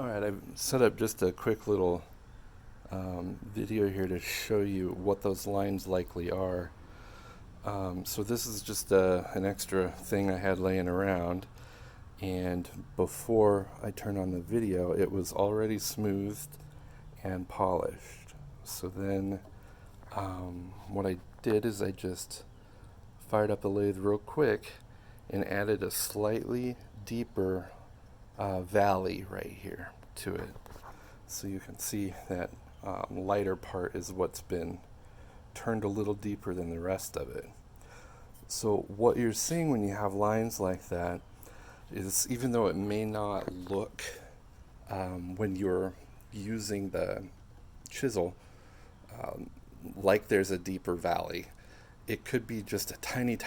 Alright, I've set up just a quick little video here to show you what those lines likely are. So this is just an extra thing I had laying around, and before I turned on the video it was already smoothed and polished. So then what I did is I just fired up the lathe real quick and added a slightly deeper valley right here to it. So you can see that lighter part is what's been turned a little deeper than the rest of it. So what you're seeing when you have lines like that is, even though it may not look when you're using the chisel like there's a deeper valley, it could be just a tiny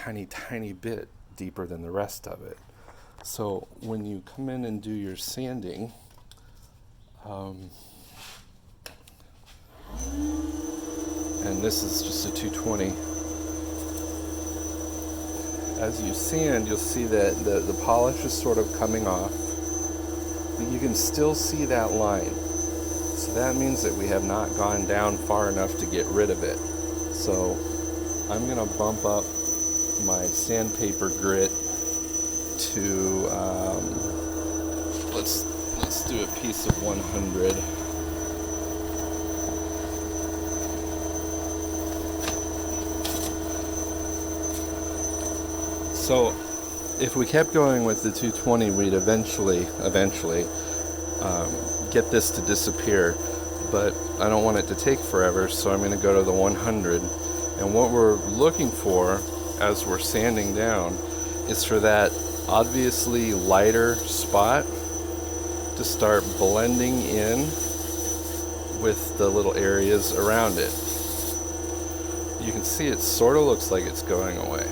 bit deeper than the rest of it. So when you come in and do your sanding, and this is just a 220, as you sand you'll see that the polish is sort of coming off, but you can still see that line. So that means that we have not gone down far enough to get rid of it. So I'm going to bump up my sandpaper grit to let's do a piece of 100. So if we kept going with the 220, we'd eventually get this to disappear, but I don't want it to take forever, so I'm going to go to the 100. And what we're looking for as we're sanding down is for that obviously lighter spot to start blending in with the little areas around it. You can see it sort of looks like it's going away.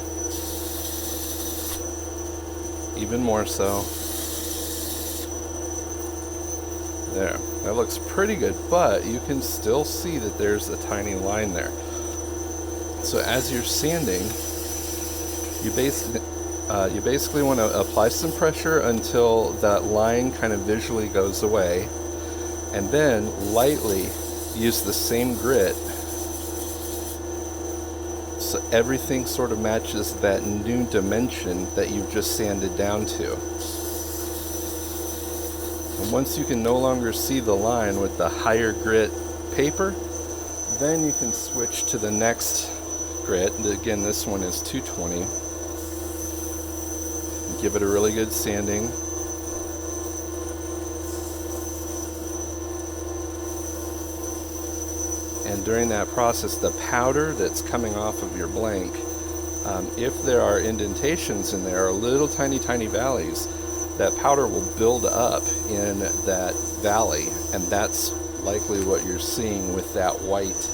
Even more so. There. That looks pretty good, but you can still see that there's a tiny line there. So as you're sanding, you basically want to apply some pressure until that line kind of visually goes away, and then lightly use the same grit so everything sort of matches that new dimension that you've just sanded down to. And once you can no longer see the line with the higher grit paper, then you can switch to the next grit. Again, this one is 220. Give it a really good sanding. And during that process, the powder that's coming off of your blank, if there are indentations in there, or little tiny valleys, that powder will build up in that valley, and that's likely what you're seeing with that white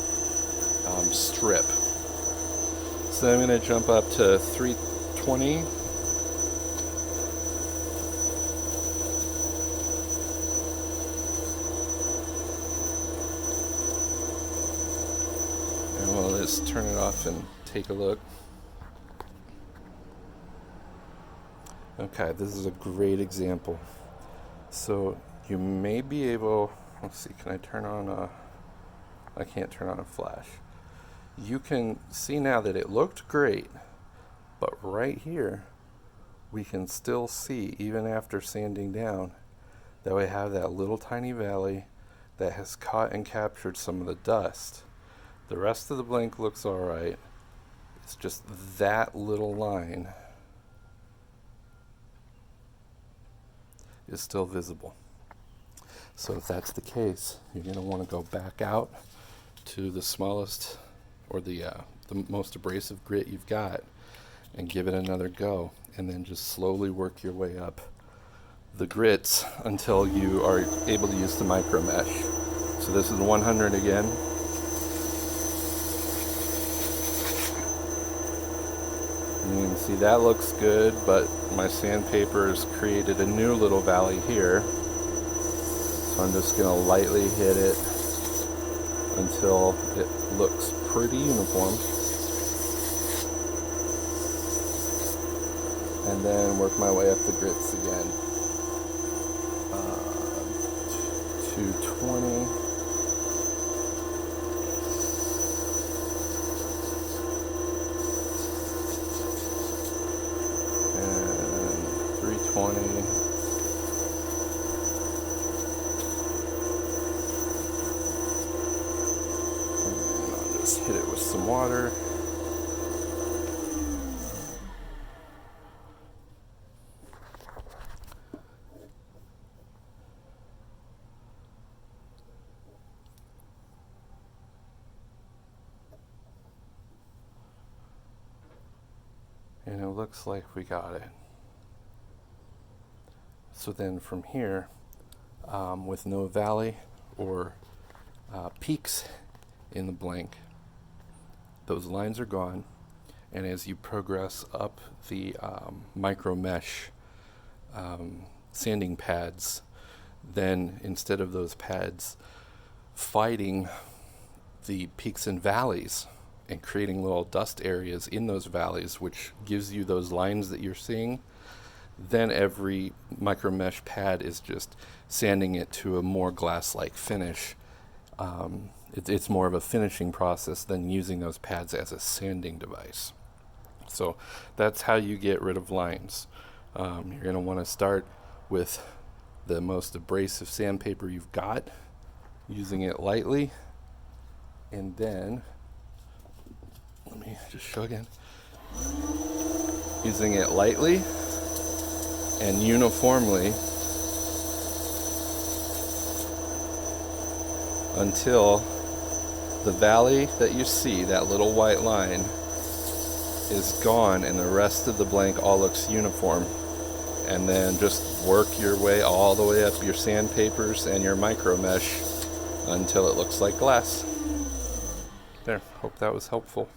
strip. So I'm going to jump up to 320. And we'll just turn it off and take a look. Okay, this is a great example. So you may be able, let's see, can I turn on I can't turn on a flash. You can see now that it looked great, but right here we can still see, even after sanding down, that we have that little tiny valley that has caught and captured some of the dust. The rest of the blank looks alright. It's just that little line is still visible. So if that's the case, you're going to want to go back out to the smallest or the most abrasive grit you've got and give it another go, and then just slowly work your way up the grits until you are able to use the micro mesh. So this is 100 again. And you can see that looks good, but my sandpaper has created a new little valley here. So I'm just going to lightly hit it until it looks pretty uniform. And then work my way up the grits again. 220. And 320. And I'll just hit it with some water. And it looks like we got it. So then from here, with no valley or peaks in the blank, those lines are gone. And as you progress up the micro mesh sanding pads, then instead of those pads fighting the peaks and valleys and creating little dust areas in those valleys, which gives you those lines that you're seeing, then every micro mesh pad is just sanding it to a more glass-like finish. It's more of a finishing process than using those pads as a sanding device. So that's how you get rid of lines. You're going to want to start with the most abrasive sandpaper you've got, using it lightly, and then let me just show again. Using it lightly and uniformly until the valley that you see, that little white line, is gone and the rest of the blank all looks uniform. And then just work your way all the way up your sandpapers and your micro mesh until it looks like glass. There, hope that was helpful.